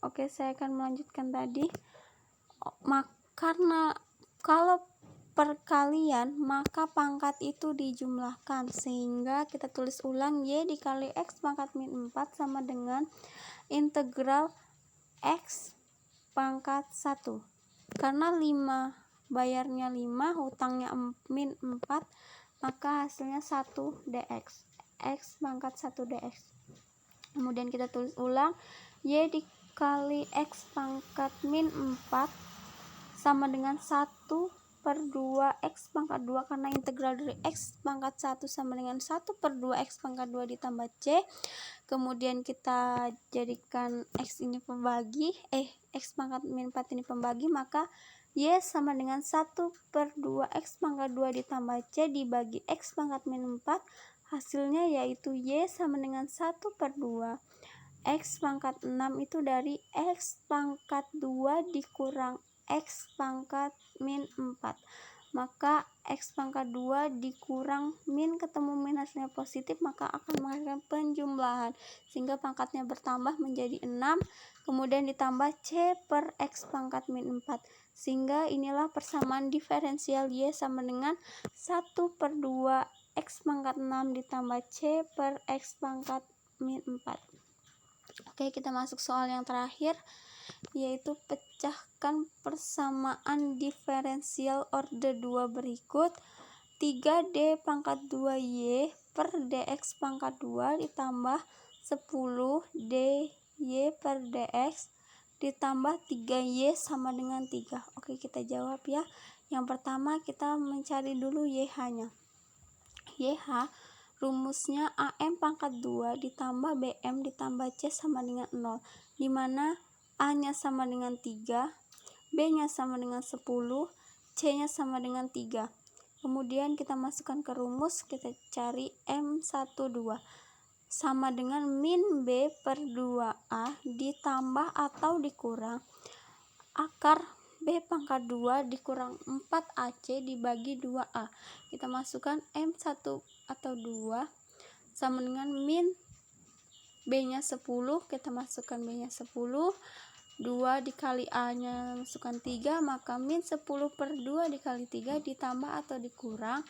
Oke, saya akan melanjutkan tadi. Karena kalau perkalian maka pangkat itu dijumlahkan, sehingga kita tulis ulang y dikali x pangkat min 4 sama dengan integral x pangkat 1. Karena 5 bayarnya 5, hutangnya min 4, maka hasilnya 1 dx, x pangkat 1 dx. Kemudian kita tulis ulang y dikali x pangkat min 4 sama dengan 1/2 x pangkat 2, karena integral dari x pangkat 1 sama dengan 1/2 x pangkat 2 ditambah c. Kemudian kita jadikan x ini pembagi, x pangkat min 4 ini pembagi, maka y sama dengan 1/2 x pangkat 2 ditambah c dibagi x pangkat min 4. Hasilnya yaitu y sama dengan 1/2 x pangkat 6 itu dari x pangkat 2 dikurang x pangkat min 4. Maka x pangkat 2 dikurang min, ketemu min hasilnya positif, maka akan menghasilkan penjumlahan, sehingga pangkatnya bertambah menjadi 6, kemudian ditambah c per x pangkat min 4, sehingga inilah persamaan diferensial y sama dengan 1/2 x pangkat 6 ditambah c per x pangkat min 4. Oke, kita masuk soal yang terakhir, yaitu pecahkan persamaan diferensial orde 2 berikut. 3d pangkat 2y per dx pangkat 2 ditambah 10 dy per dx ditambah 3y sama dengan 3. Oke, kita jawab ya. Yang pertama kita mencari dulu YH-nya. YH rumusnya AM pangkat 2 ditambah BM ditambah C sama dengan 0, dimana A-nya sama dengan 3, B-nya sama dengan 10, C-nya sama dengan 3. Kemudian kita masukkan ke rumus, kita cari M12 sama dengan min B per 2A ditambah atau dikurang akar B pangkat 2 dikurang 4AC dibagi 2A. Kita masukkan M1 atau 2 sama dengan min B-nya 10, kita masukkan B-nya 10, 2 dikali A-nya masukkan 3, maka min 10/2 dikali 3 ditambah atau dikurang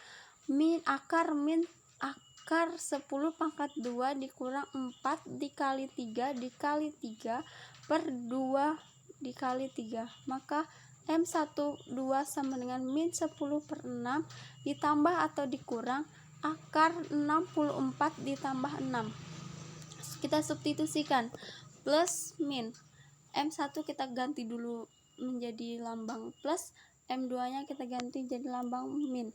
min akar 10 pangkat 2 dikurang 4 dikali 3 dikali 3 per 2 dikali 3, maka M12 sama dengan min 10/6 ditambah atau dikurang akar 64 ditambah 6. Kita substitusikan plus min. M1 kita ganti dulu menjadi lambang plus, M2 nya kita ganti jadi lambang min,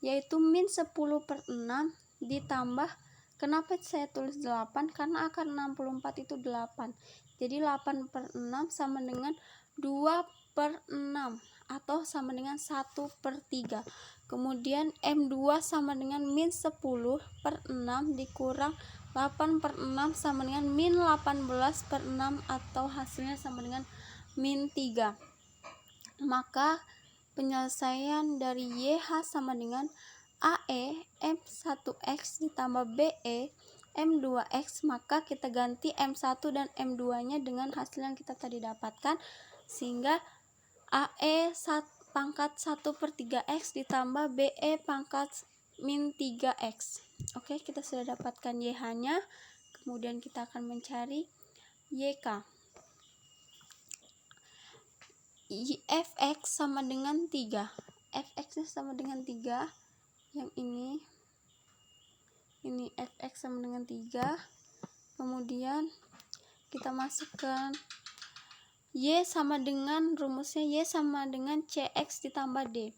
yaitu min 10/6 ditambah, kenapa saya tulis 8, karena akar 64 itu 8, jadi 8/6 sama dengan 2/6 atau sama dengan 1/3. Kemudian M2 sama dengan min 10/6 dikurang 8/6 sama dengan min 18/6 atau hasilnya sama dengan min 3. Maka penyelesaian dari YH sama dengan AE M1X ditambah BE M2X, maka kita ganti M1 dan M2 nya dengan hasil yang kita tadi dapatkan, sehingga AE pangkat 1/3X ditambah BE pangkat min 3X. Oke, kita sudah dapatkan YH nya, kemudian kita akan mencari YK. Fx sama dengan 3, Fx nya sama dengan 3, yang ini Fx sama dengan 3, kemudian kita masukkan Y sama dengan rumusnya Y sama dengan Cx ditambah D.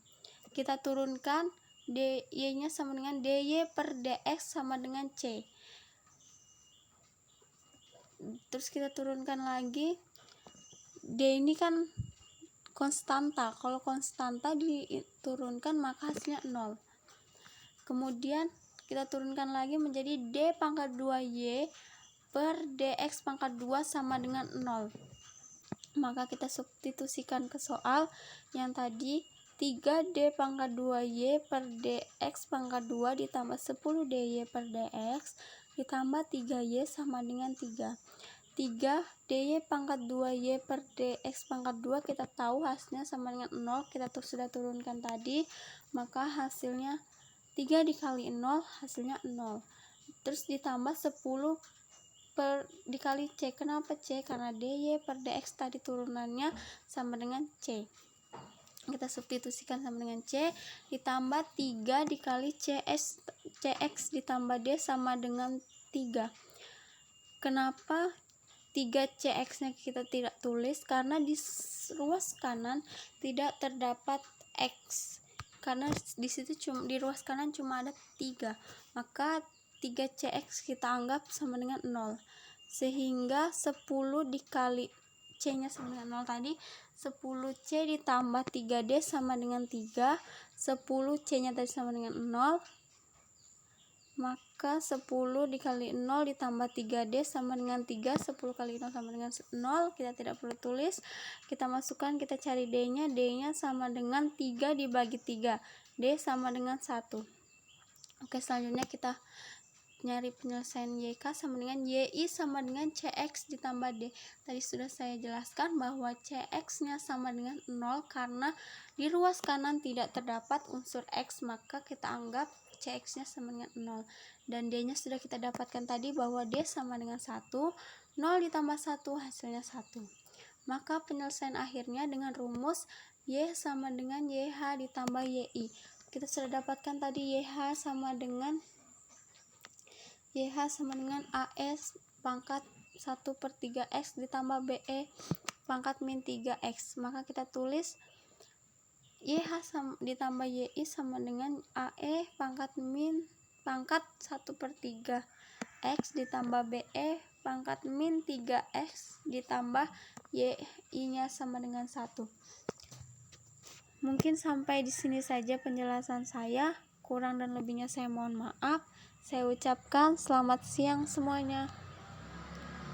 Kita turunkan Y nya sama dengan dy per dx sama dengan C. Terus kita turunkan lagi, D ini kan konstanta, kalau konstanta diturunkan maka hasilnya 0. Kemudian kita turunkan lagi menjadi D pangkat 2y per dx pangkat 2 sama dengan 0. Maka kita substitusikan ke soal yang tadi, 3D pangkat 2Y per dx pangkat 2 ditambah 10 dy per dx ditambah 3y sama dengan 3. 3 dy pangkat 2y per dx pangkat 2 kita tahu hasilnya sama dengan 0, kita sudah turunkan tadi, maka hasilnya 3 dikali 0 hasilnya 0, terus ditambah 10 dikali c. Kenapa c? Karena dy per dx tadi turunannya sama dengan c, kita substitusikan sama dengan c, ditambah 3 dikali cx ditambah d sama dengan 3. Kenapa 3cx nya kita tidak tulis? Karena di ruas kanan tidak terdapat x, karena di situ di ruas kanan cuma ada 3, maka 3cx kita anggap sama dengan 0, sehingga 10 dikali c nya sama dengan 0 tadi, 10c ditambah 3d sama dengan 3, 10c nya tadi sama dengan 0, maka 10 dikali 0 ditambah 3d sama dengan 3, 10 kali 0 sama dengan 0, kita tidak perlu tulis, kita masukkan, kita cari d nya, sama dengan 3 dibagi 3, d sama dengan 1. Oke, selanjutnya kita nyari penyelesaian YK sama dengan YI sama dengan CX ditambah D. Tadi sudah saya jelaskan bahwa CX nya sama dengan 0 karena di ruas kanan tidak terdapat unsur X, maka kita anggap CX nya sama dengan 0, dan D nya sudah kita dapatkan tadi bahwa D sama dengan 1, 0 ditambah 1 hasilnya 1. Maka penyelesaian akhirnya dengan rumus Y sama dengan YH ditambah YI. Kita sudah dapatkan tadi YH sama dengan AS pangkat 1/3x ditambah BE pangkat min 3x, maka kita tulis YH ditambah YI sama dengan AE pangkat 1/3x ditambah BE pangkat min 3x ditambah YI nya sama dengan 1. Mungkin sampai di sini saja penjelasan saya, kurang dan lebihnya saya mohon maaf. Saya ucapkan selamat siang semuanya.